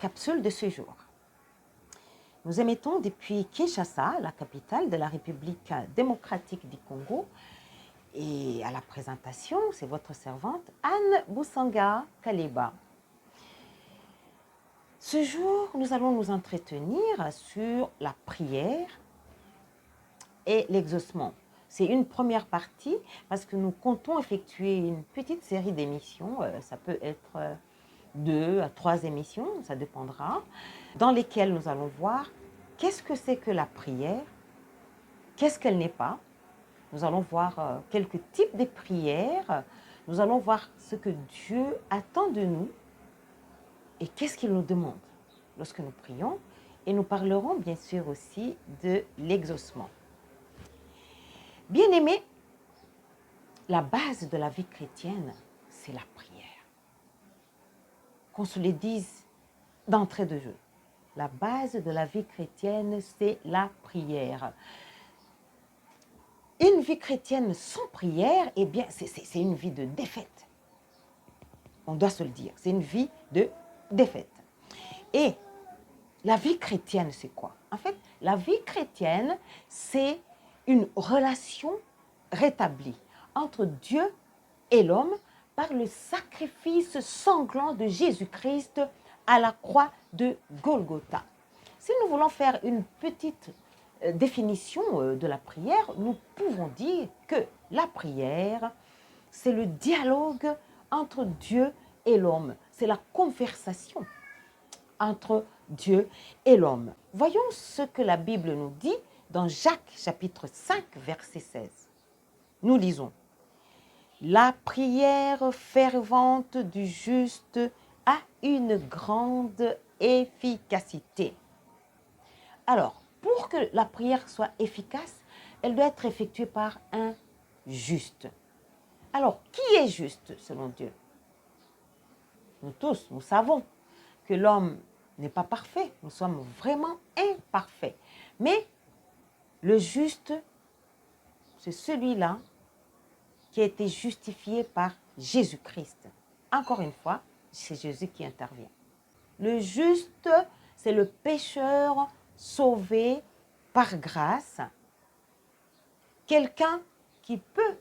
capsule de ce jour. Nous émettons depuis Kinshasa, la capitale de la République démocratique du Congo. Et à la présentation, c'est votre servante Anne Boussanga Kaleba. Ce jour, nous allons nous entretenir sur la prière et l'exaucement. C'est une première partie parce que nous comptons effectuer une petite série d'émissions. Ça peut être 2 à 3 émissions, ça dépendra, dans lesquelles nous allons voir qu'est-ce que c'est que la prière, qu'est-ce qu'elle n'est pas. Nous allons voir quelques types de prières. Nous allons voir ce que Dieu attend de nous et qu'est-ce qu'il nous demande lorsque nous prions. Et nous parlerons bien sûr aussi de l'exaucement. Bien-aimés, la base de la vie chrétienne, c'est la prière. Qu'on se le dise d'entrée de jeu. La base de la vie chrétienne, c'est la prière. Une vie chrétienne sans prière, eh bien, c'est une vie de défaite. On doit se le dire, c'est une vie de défaite. Et la vie chrétienne, c'est quoi? En fait, la vie chrétienne, c'est une relation rétablie entre Dieu et l'homme par le sacrifice sanglant de Jésus-Christ à la croix de Golgotha. Si nous voulons faire une petite définition de la prière, nous pouvons dire que la prière, c'est le dialogue entre Dieu et l'homme. C'est la conversation entre Dieu et l'homme. Voyons ce que la Bible nous dit dans Jacques chapitre 5, verset 16. Nous lisons: la prière fervente du juste a une grande efficacité. Alors, pour que la prière soit efficace, elle doit être effectuée par un juste. Alors, qui est juste selon Dieu? Nous tous, nous savons que l'homme n'est pas parfait. Nous sommes vraiment imparfaits. Mais le juste, c'est celui-là qui a été justifié par Jésus-Christ. Encore une fois, c'est Jésus qui intervient. Le juste, c'est le pécheur sauvé par grâce. Quelqu'un qui peut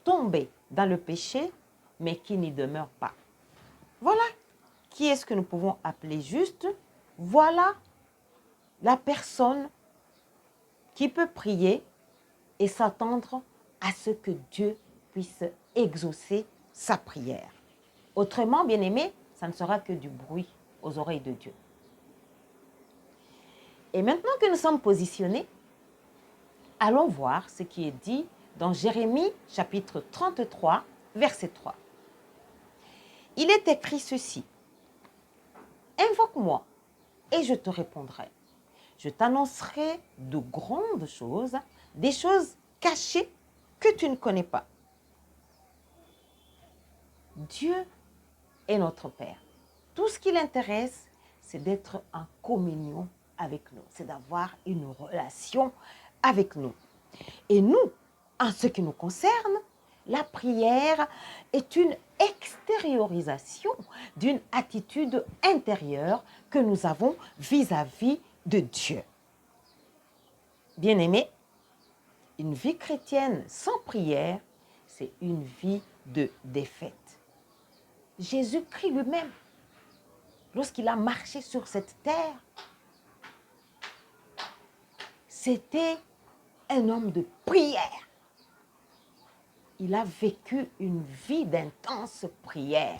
tomber dans le péché, mais qui n'y demeure pas. Voilà qui est-ce que nous pouvons appeler juste. Voilà la personne qui peut prier et s'attendre à ce que Dieu puisse exaucer sa prière. Autrement, bien-aimé, ça ne sera que du bruit aux oreilles de Dieu. Et maintenant que nous sommes positionnés, allons voir ce qui est dit dans Jérémie chapitre 33, verset 3. Il est écrit ceci: invoque-moi et je te répondrai. Je t'annoncerai de grandes choses, des choses cachées que tu ne connais pas. Dieu est notre Père. Tout ce qui l'intéresse, c'est d'être en communion avec nous, c'est d'avoir une relation avec nous. Et nous, en ce qui nous concerne, la prière est une extériorisation d'une attitude intérieure que nous avons vis-à-vis de Dieu. Bien-aimés, une vie chrétienne sans prière, c'est une vie de défaite. Jésus-Christ lui-même, lorsqu'il a marché sur cette terre, c'était un homme de prière. Il a vécu une vie d'intense prière.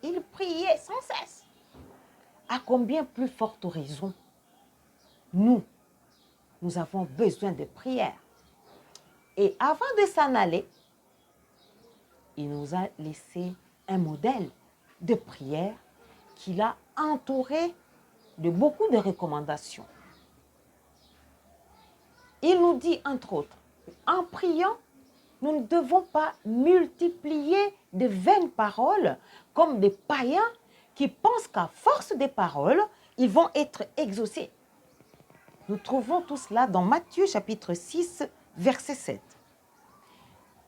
Il priait sans cesse. À combien plus forte raison, nous avons besoin de prière. Et avant de s'en aller, il nous a laissé un modèle de prière qu'il a entouré de beaucoup de recommandations. Il nous dit, entre autres, en priant, nous ne devons pas multiplier de vaines paroles comme des païens qui pensent qu'à force des paroles, ils vont être exaucés. Nous trouvons tout cela dans Matthieu chapitre 6, verset 7.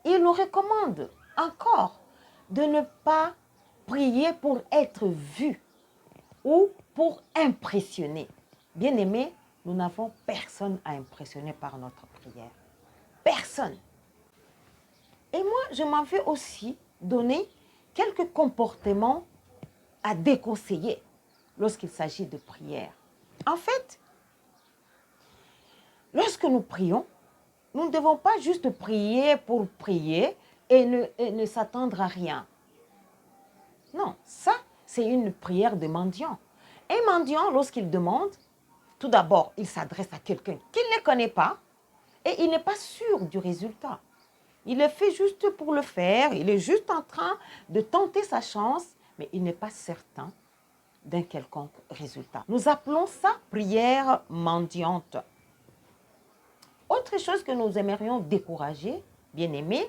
Il nous recommande encore de ne pas prier pour être vu. ou pour impressionner. Bien-aimés, nous n'avons personne à impressionner par notre prière. Personne. Et moi, je m'en vais aussi donner quelques comportements à déconseiller lorsqu'il s'agit de prière. En fait, lorsque nous prions, nous ne devons pas juste prier pour prier et ne s'attendre à rien. Non, ça, c'est une prière de mendiant. Un mendiant, lorsqu'il demande, tout d'abord, il s'adresse à quelqu'un qu'il ne connaît pas et il n'est pas sûr du résultat. Il le fait juste pour le faire, il est juste en train de tenter sa chance, mais il n'est pas certain d'un quelconque résultat. Nous appelons ça prière mendiante. Autre chose que nous aimerions décourager, bien-aimés,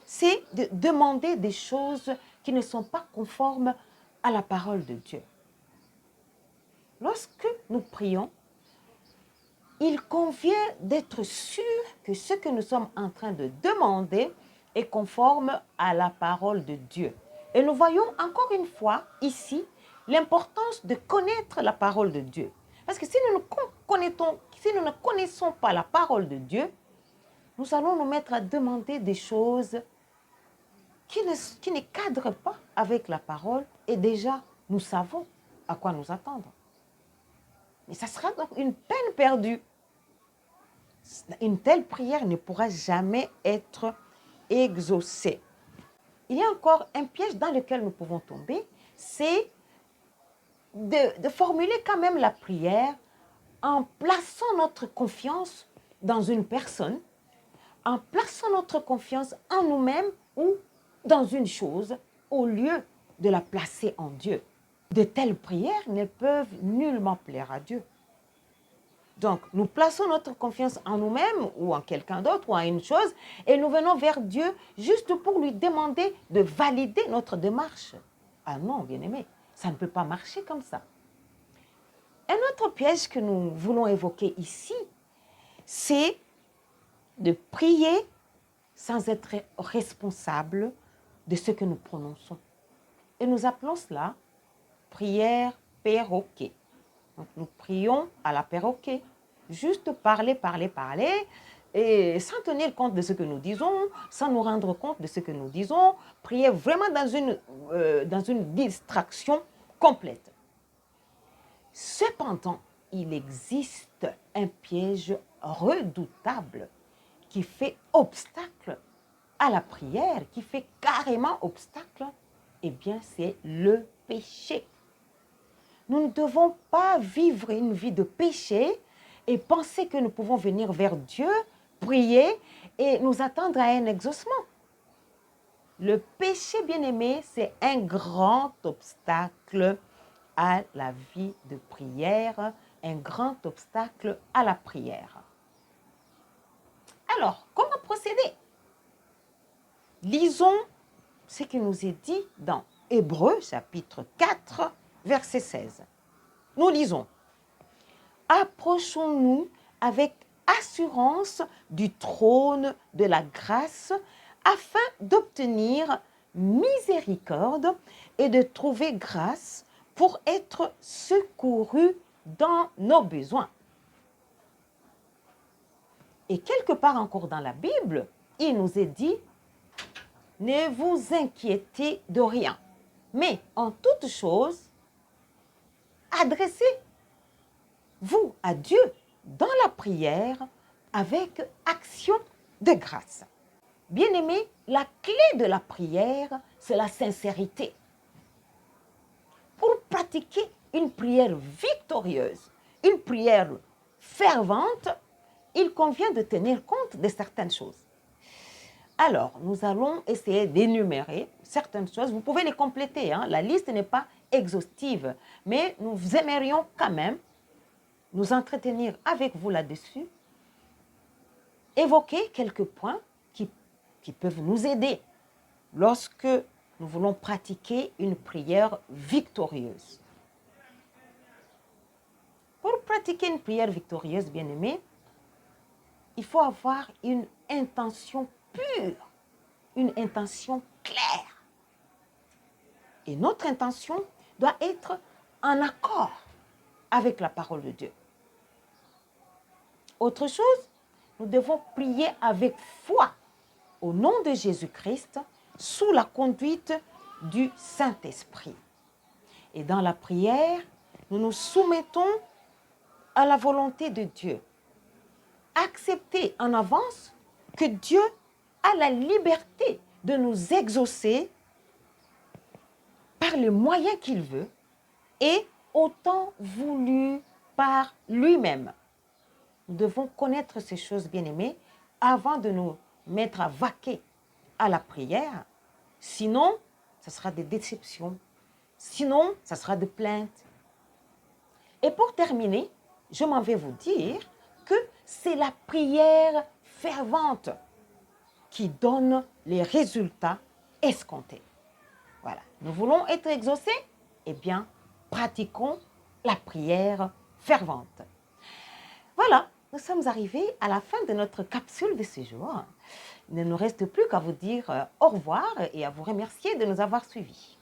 c'est de demander des choses qui ne sont pas conformes à la parole de Dieu. Lorsque nous prions, il convient d'être sûr que ce que nous sommes en train de demander est conforme à la parole de Dieu. Et nous voyons encore une fois ici l'importance de connaître la parole de Dieu. Parce que si nous ne connaissons pas la parole de Dieu, nous allons nous mettre à demander des choses qui ne cadrent pas avec la parole et déjà nous savons à quoi nous attendre. Mais ça sera donc une peine perdue. Une telle prière ne pourra jamais être exaucée. Il y a encore un piège dans lequel nous pouvons tomber, c'est de formuler quand même la prière en plaçant notre confiance dans une personne, en plaçant notre confiance en nous-mêmes ou dans une chose au lieu de la placer en Dieu. De telles prières ne peuvent nullement plaire à Dieu. Donc, nous plaçons notre confiance en nous-mêmes ou en quelqu'un d'autre ou en une chose et nous venons vers Dieu juste pour lui demander de valider notre démarche. Ah non, bien-aimé, ça ne peut pas marcher comme ça. Un autre piège que nous voulons évoquer ici, c'est de prier sans être responsable de ce que nous prononçons. Et nous appelons cela prière perroquet. Donc nous prions à la perroquet, juste parler, et sans tenir compte de ce que nous disons, sans nous rendre compte de ce que nous disons, prier vraiment dans une distraction complète. Cependant, il existe un piège redoutable qui fait obstacle à la prière, qui fait carrément obstacle, eh bien c'est le péché. Nous ne devons pas vivre une vie de péché et penser que nous pouvons venir vers Dieu, prier et nous attendre à un exaucement. Le péché, bien-aimé, c'est un grand obstacle à la vie de prière, un grand obstacle à la prière. Alors, comment procéder? Lisons ce qui nous est dit dans Hébreux, chapitre 4, verset 16. Nous lisons. Approchons-nous avec assurance du trône de la grâce afin d'obtenir miséricorde et de trouver grâce pour être secourus dans nos besoins. Et quelque part encore dans la Bible, il nous est dit, ne vous inquiétez de rien, mais en toute chose, adressez-vous à Dieu dans la prière avec action de grâce. Bien-aimés, la clé de la prière, c'est la sincérité. Pour pratiquer une prière victorieuse, une prière fervente, il convient de tenir compte de certaines choses. Alors, nous allons essayer d'énumérer certaines choses. Vous pouvez les compléter, hein? La liste n'est pas exhaustive, mais nous aimerions quand même nous entretenir avec vous là-dessus, évoquer quelques points qui peuvent nous aider lorsque nous voulons pratiquer une prière victorieuse. Pour pratiquer une prière victorieuse, bien-aimés, il faut avoir une intention pure, une intention claire. Et notre intention doit être en accord avec la parole de Dieu. Autre chose, nous devons prier avec foi au nom de Jésus-Christ sous la conduite du Saint-Esprit. Et dans la prière, nous nous soumettons à la volonté de Dieu. Accepter en avance que Dieu a la liberté de nous exaucer par les moyens qu'il veut et autant voulu par lui-même. Nous devons connaître ces choses, bien-aimés, avant de nous mettre à vaquer à la prière. Sinon, ce sera des déceptions. Sinon, ce sera des plaintes. Et pour terminer, je m'en vais vous dire que c'est la prière fervente qui donne les résultats escomptés. Voilà. Nous voulons être exaucés? Eh bien, pratiquons la prière fervente. Voilà, nous sommes arrivés à la fin de notre capsule de ce jour. Il ne nous reste plus qu'à vous dire au revoir et à vous remercier de nous avoir suivis.